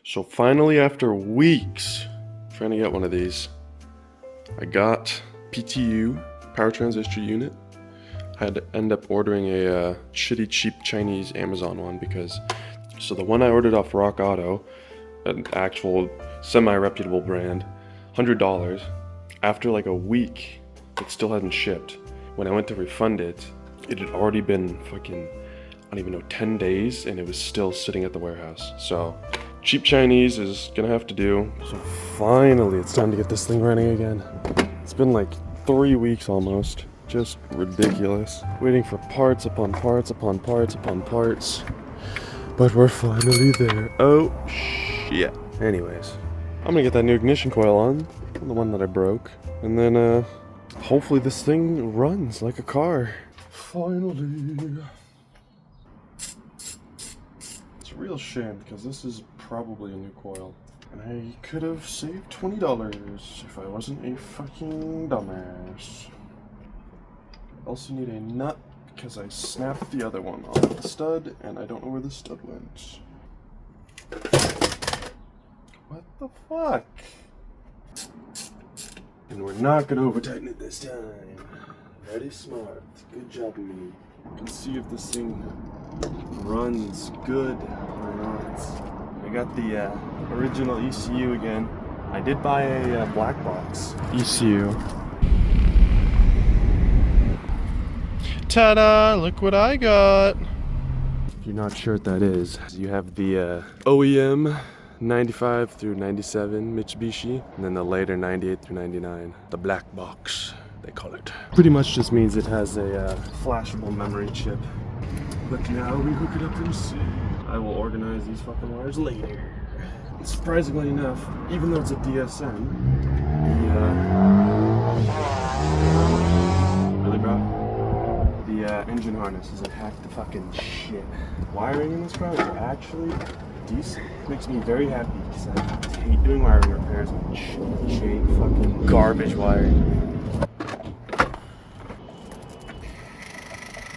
So finally, after weeks trying to get one of these, I got PTU, power transistor unit. I had to end up ordering a shitty cheap Chinese Amazon one because, so the one I ordered off Rock Auto, an actual semi-reputable brand, $100. After like a week, it still hadn't shipped. When I went to refund it, it had already been fucking, I don't even know, 10 days, and it was still sitting at the warehouse. So cheap Chinese is gonna have to do. So finally, it's time to get this thing running again. It's been like 3 weeks almost. Just ridiculous. Waiting for parts upon parts upon parts upon parts. But we're finally there. Oh, shit. Anyways, I'm gonna get that new ignition coil on, the one that I broke. And then, hopefully this thing runs like a car. Finally. It's a real shame because this is probably a new coil. And I could have saved $20 if I wasn't a fucking dumbass. I also need a nut because I snapped the other one off the stud and I don't know where the stud went. What the fuck? And we're not gonna over tighten it this time. Very smart. Good job, me. You can see if this thing runs good or not. I got the original ECU again. I did buy a black box ECU. Ta-da! Look what I got! If you're not sure what that is, you have the OEM 95 through 97 Mitsubishi, and then the later 98 through 99, the black box, they call it. Pretty much just means it has a flashable memory chip. But now we hook it up and see. I will organize these fucking wires later. And surprisingly enough, even though it's a DSM, really bro? The engine harness is a hack to fucking shit. Wiring in this car is actually decent. Makes me very happy because I hate doing wiring repairs on shitty fucking garbage wiring.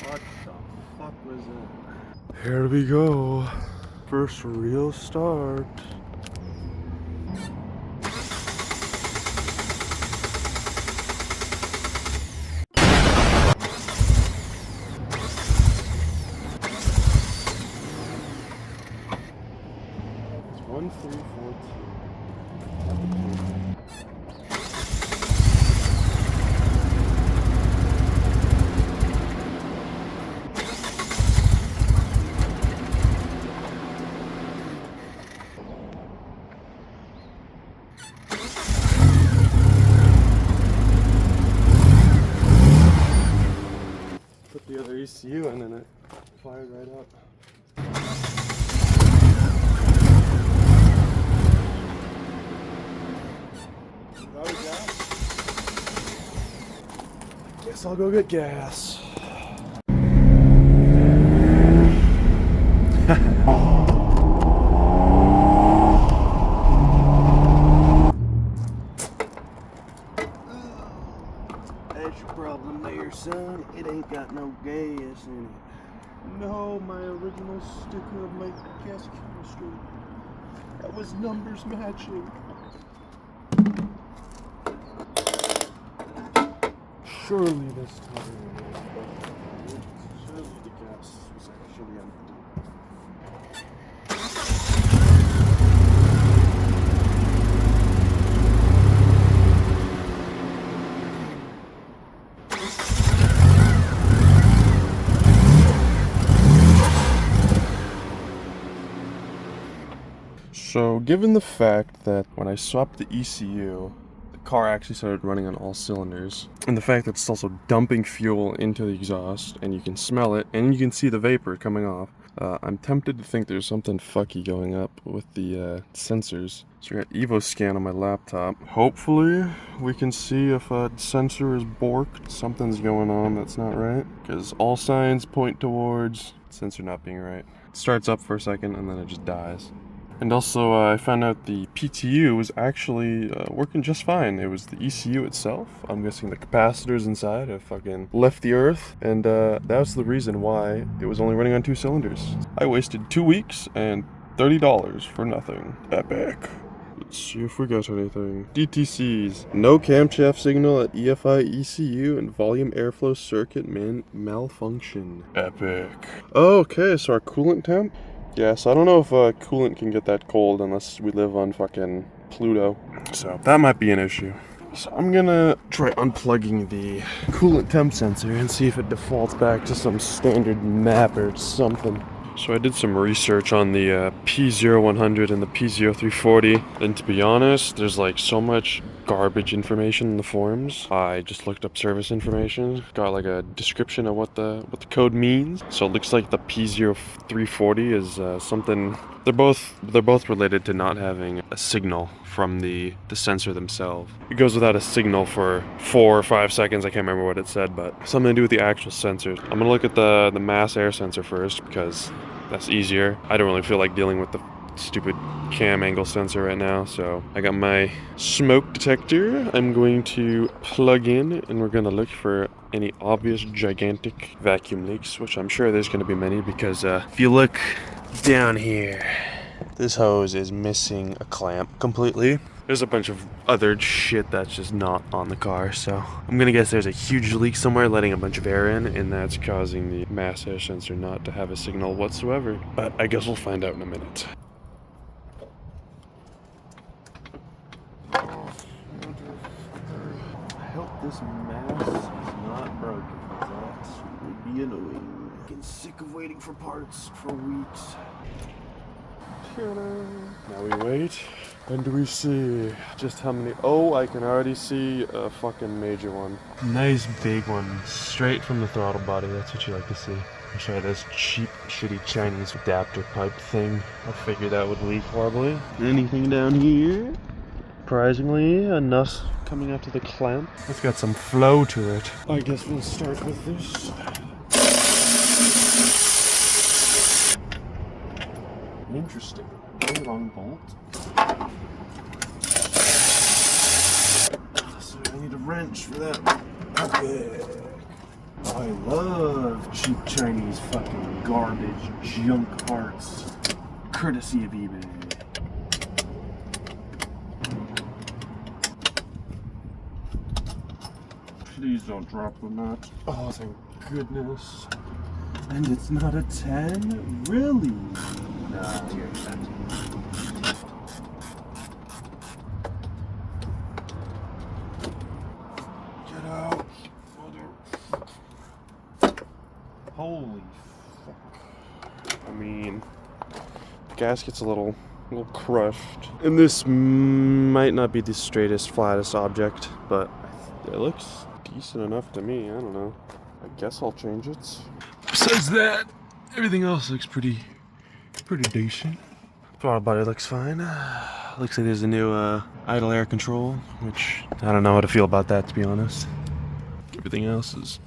What the fuck was that? Here we go. First real start. It's 1342. Put the other ECU in and it fired right up. Guess I'll go get gas. That's your problem there, son. It ain't got no gas in it. No, my original sticker of my gas chemistry. That was numbers matching. Surely this time. Surely the gas was actually empty. So, given the fact that when I swapped the ECU, the car actually started running on all cylinders. And the fact that it's also dumping fuel into the exhaust, and you can smell it, and you can see the vapor coming off. I'm tempted to think there's something fucky going up with the sensors. So I got EvoScan on my laptop. Hopefully we can see if a sensor is borked. Something's going on that's not right, because all signs point towards sensor not being right. It starts up for a second and then it just dies. And also, I found out the PTU was actually working just fine. It was the ECU itself. I'm guessing the capacitors inside have fucking left the earth, and that's the reason why it was only running on 2 cylinders. I wasted 2 weeks and $30 for nothing. Epic. Let's see if we got anything. DTCs. No camshaft signal at EFI ECU and volume airflow circuit malfunction. Epic. Okay, so our coolant temp. Yeah, so I don't know if coolant can get that cold unless we live on fucking Pluto. So that might be an issue. So I'm gonna try unplugging the coolant temp sensor and see if it defaults back to some standard map or something. So I did some research on the P0100 and the P0340, and to be honest, there's like so much garbage information in the forums. I just looked up service information, got like a description of what the code means. So it looks like the P0340 is something. They're both related to not having a signal from the sensor themselves. It goes without a signal for 4 or 5 seconds. I can't remember what it said, but something to do with the actual sensors. I'm gonna look at the mass air sensor first because that's easier. I don't really feel like dealing with the stupid cam angle sensor right now, so I got my smoke detector. I'm going to plug in and we're gonna look for any obvious gigantic vacuum leaks, which I'm sure there's gonna be many because if you look down here, this hose is missing a clamp completely. There's a bunch of other shit that's just not on the car, so I'm gonna guess there's a huge leak somewhere letting a bunch of air in, and that's causing the mass air sensor not to have a signal whatsoever. But I guess we'll find out in a minute. I hope this mass is not broken, because that would be annoying. I'm getting sick of waiting for parts for weeks. Now we wait, and do we see just how many? Oh, I can already see a fucking major one. Nice big one, straight from the throttle body. That's what you like to see. I'll try this cheap, shitty Chinese adapter pipe thing. I figured that would leak horribly. Anything down here? Surprisingly, enough coming up to the clamp. It's got some flow to it. I guess we'll start with this. Interesting. Wrong bolt. So I need a wrench for that. Okay. I love cheap Chinese fucking garbage junk parts. Courtesy of eBay. Please don't drop the nut. Oh, thank goodness. And it's not a 10? Really? Nah, you're not. Get out. Holy fuck. I mean, the gasket's a little crushed. And this might not be the straightest, flattest object, but it looks decent enough to me. I don't know. I guess I'll change it. Besides that, everything else looks pretty decent. Throttle body looks fine. Looks like there's a new idle air control, which I don't know how to feel about that, to be honest. Everything else is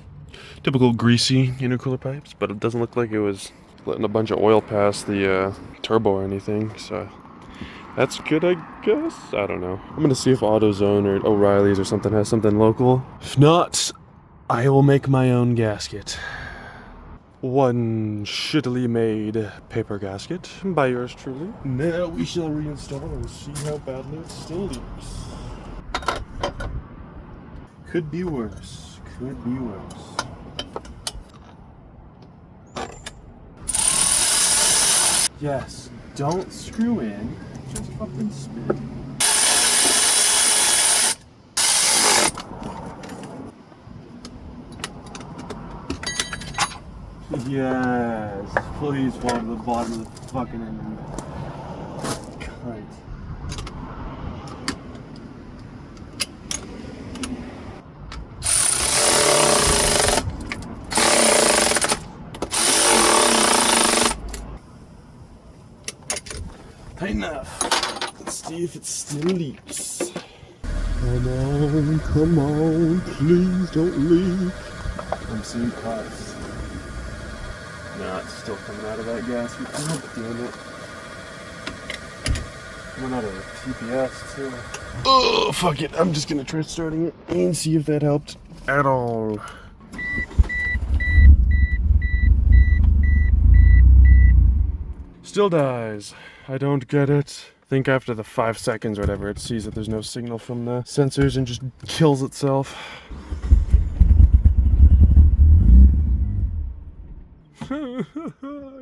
typical greasy intercooler pipes, but it doesn't look like it was letting a bunch of oil pass the turbo or anything, so that's good, I guess. I don't know. I'm gonna see if AutoZone or O'Reilly's or something has something local. If not, I will make my own gasket. One shittily made paper gasket by yours truly. Now we shall reinstall and see how badly it still leaks. Could be worse. Could be worse. Yes, don't screw in. Just fucking spin. Yes, please fall to the bottom of the fucking engine. Cunt. Enough. Let's see if it still leaks. Come on, please don't leak. I'm seeing puffs. Nah, it's still coming out of that gasket. Oh, damn it. Coming out of TPS too. Oh, fuck it. I'm just gonna try starting it and see if that helped at all. Still dies. I don't get it. I think after the 5 seconds or whatever, it sees that there's no signal from the sensors and just kills itself.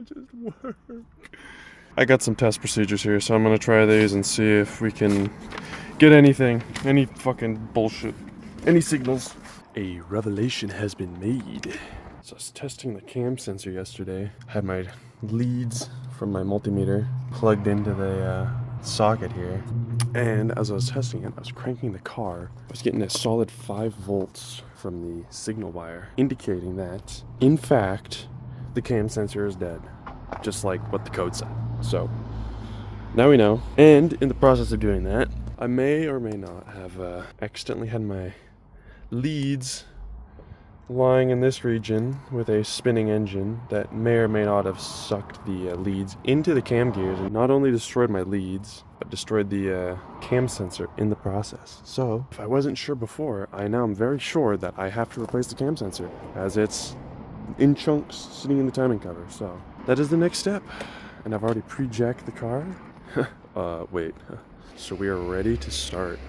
Just work. I got some test procedures here, so I'm gonna try these and see if we can get anything, any fucking bullshit, any signals. A revelation has been made. So I was testing the cam sensor yesterday. I had my leads from my multimeter plugged into the socket here. And as I was testing it, I was cranking the car. I was getting a solid 5 volts from the signal wire, indicating that, in fact, the cam sensor is dead. Just like what the code said. So, now we know. And in the process of doing that, I may or may not have accidentally had my leads lying in this region with a spinning engine that may or may not have sucked the leads into the cam gears and not only destroyed my leads, but destroyed the cam sensor in the process. So, if I wasn't sure before, I now am very sure that I have to replace the cam sensor, as it's in chunks sitting in the timing cover. So, that is the next step. And I've already pre-jacked the car. Wait. So we are ready to start.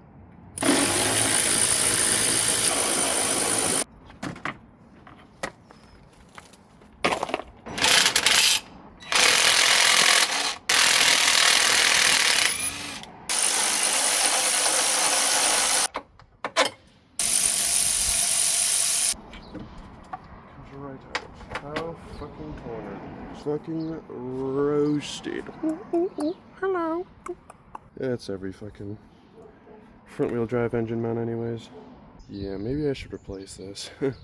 How fucking cornered. Fucking roasted. Ooh, hello. That's every fucking front wheel drive engine mount anyways. Yeah, maybe I should replace this. This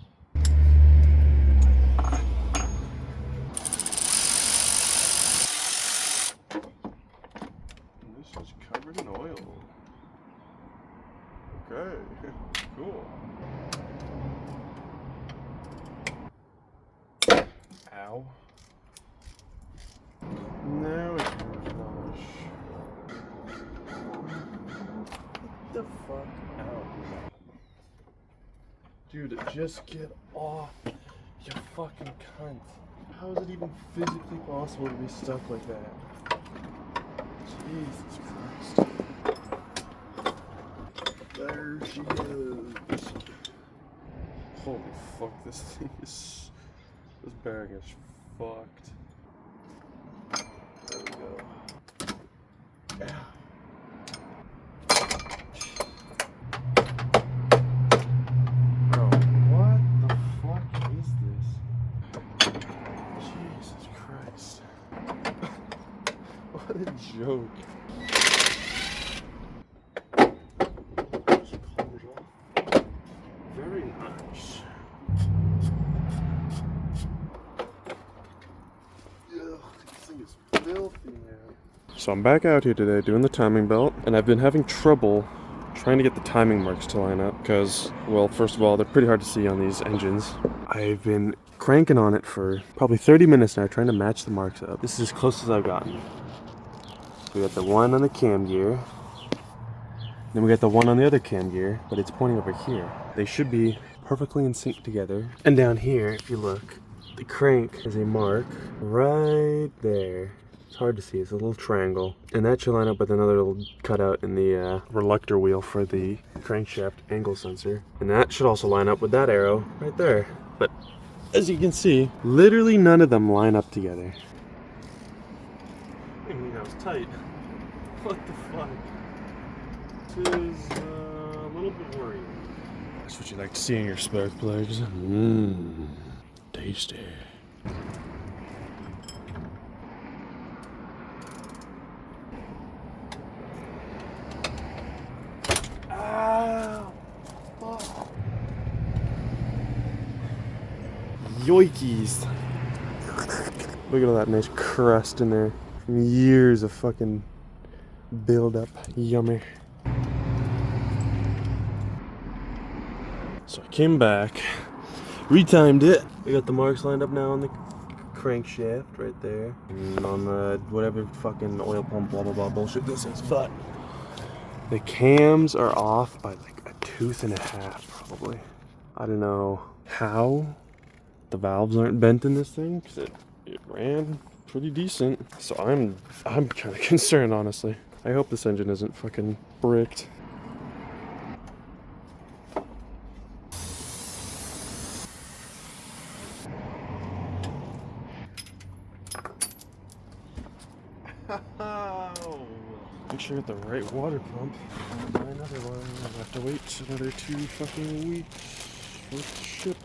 is covered in oil. Okay, cool. Ow. Now it's flush. Get the fuck out. Dude, just get off, you fucking cunt. How is it even physically possible to be stuck like that? Jesus Christ. There she is. Holy fuck, this thing is... This bag is fucked. There we go. Yeah. Bro, what the fuck is this? Jesus Christ. What a joke. Very nice. So I'm back out here today doing the timing belt, and I've been having trouble trying to get the timing marks to line up because, well, first of all, they're pretty hard to see on these engines. I've been cranking on it for probably 30 minutes now trying to match the marks up. This is as close as I've gotten. We got the one on the cam gear, then we got the one on the other cam gear, but it's pointing over here. They should be perfectly in sync together. And down here, if you look, the crank has a mark right there. It's hard to see, it's a little triangle. And that should line up with another little cutout in the reluctor wheel for the crankshaft angle sensor. And that should also line up with that arrow right there. But as you can see, literally none of them line up together. I mean, that was tight. What the fuck? This is a little bit worrying. That's what you like to see in your spark plugs. Mmm, tasty. Yoikies. Look at all that nice crust in there from years of fucking build up. Yummy. So I came back, retimed it. We got the marks lined up now on the crankshaft right there, and on the whatever fucking oil pump blah blah blah bullshit this is. But the cams are off by like a tooth and a half probably. I don't know how the valves aren't bent in this thing because it ran pretty decent. So I'm kind of concerned, honestly. I hope this engine isn't fucking bricked. Make sure I get the right water pump. Buy another one. I have to wait another 2 fucking weeks for it to ship.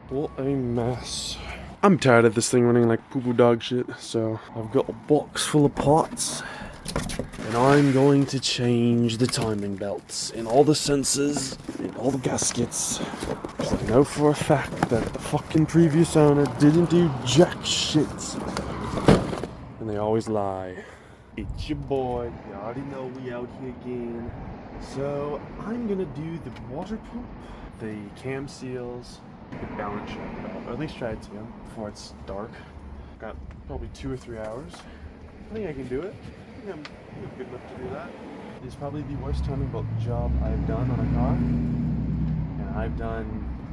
What a mess. I'm tired of this thing running like poo-poo dog shit, so I've got a box full of parts. And I'm going to change the timing belts in all the sensors, in all the gaskets. I know for a fact that the fucking previous owner didn't do jack shit. And they always lie. It's your boy. You already know we out here again. So I'm gonna do the water pump, the cam seals, the balance shaft belt, or at least try to before it's dark. Got probably 2 or 3 hours. I think I can do it. I think I'm good enough to do that. It's probably the worst timing belt job I've done on a car. And I've done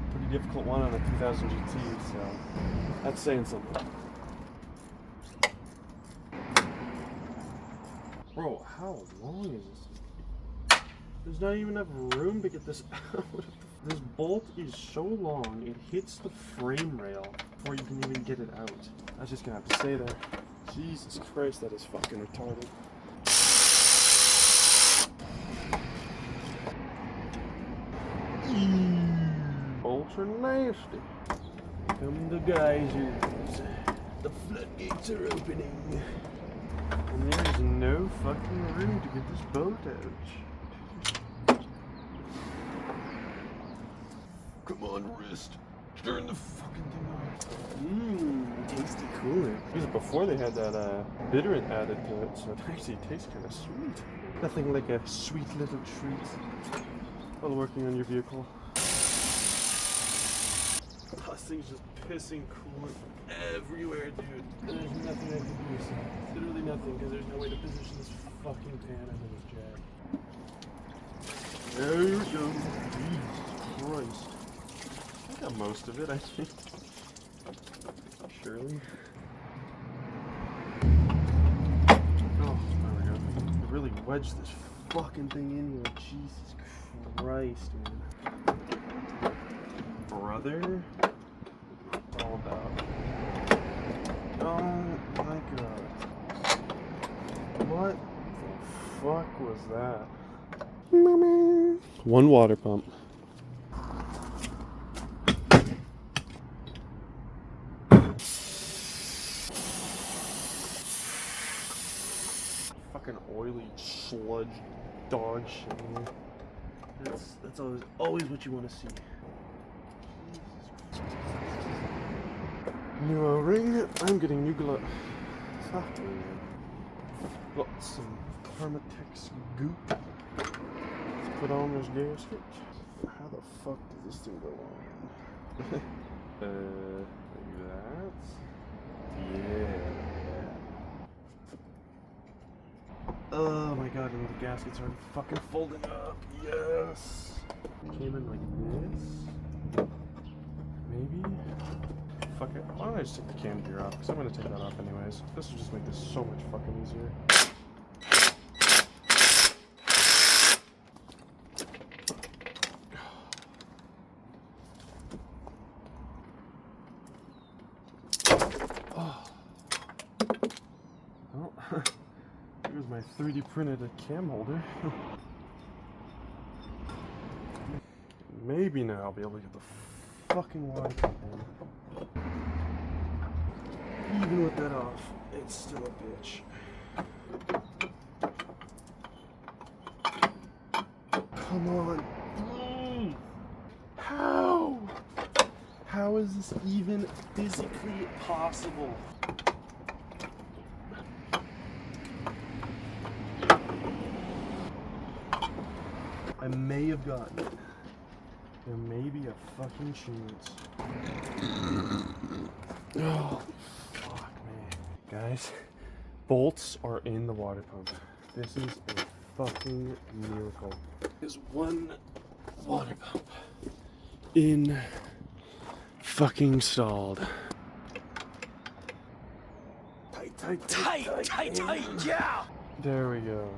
a pretty difficult one on a 2000 GT, so that's saying something. Bro, how long is this? There's not even enough room to get this out. This bolt is so long, it hits the frame rail before you can even get it out. I was just gonna have to stay there. Jesus Christ, that is fucking retarded. Bolts are nasty. Come the geysers. The floodgates are opening. And there's no fucking room to get this bolt out. Come on, wrist. Turn the fucking thing on. Tasty cooler. Because before they had that bitterant added to it, so it actually tastes kind of sweet. Nothing like a sweet little treat while working on your vehicle. Oh, this thing's just pissing coolant everywhere, dude. There's nothing I can do. Literally nothing, because there's no way to position this fucking pan under this jack. There we go. Jesus Christ. I got most of it, I think. Surely. Oh, there we go. I really wedged this fucking thing in here. Jesus Christ, man. Brother? What's all about? Oh my god. What the fuck was that? One water pump. Fucking oily sludge dog shit. That's always what you want to see. New O-ring. I'm getting new gloves. Got some Karmatex goop. Let's put on this gasket. How the fuck does this thing go on? Like that. Yeah. Oh my god, and the gasket's already fucking folding up. Yes. Came in like this. Maybe. Fuck it. Why don't I just take the cam gear off? Because I'm gonna take that off anyways. This will just make this so much fucking easier. Oh. Well, here's my 3D printed cam holder. Maybe now I'll be able to get the fucking water pump in. Even with that off, it's still a bitch. Come on. How? is this even physically possible? I may have gotten it. There may be a fucking chance. Oh, fuck, man. Guys, bolts are in the water pump. This is a fucking miracle. There's one water pump in fucking stalled. Tight, yeah! There we go.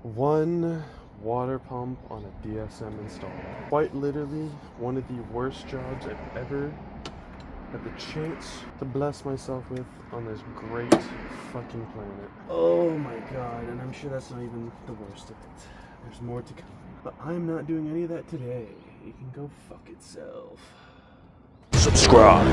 One water pump on a DSM installed. Quite literally one of the worst jobs I've ever had the chance to bless myself with on this great fucking planet. Oh my god, and I'm sure that's not even the worst of it. There's more to come. But I'm not doing any of that today. It can go fuck itself. Subscribe.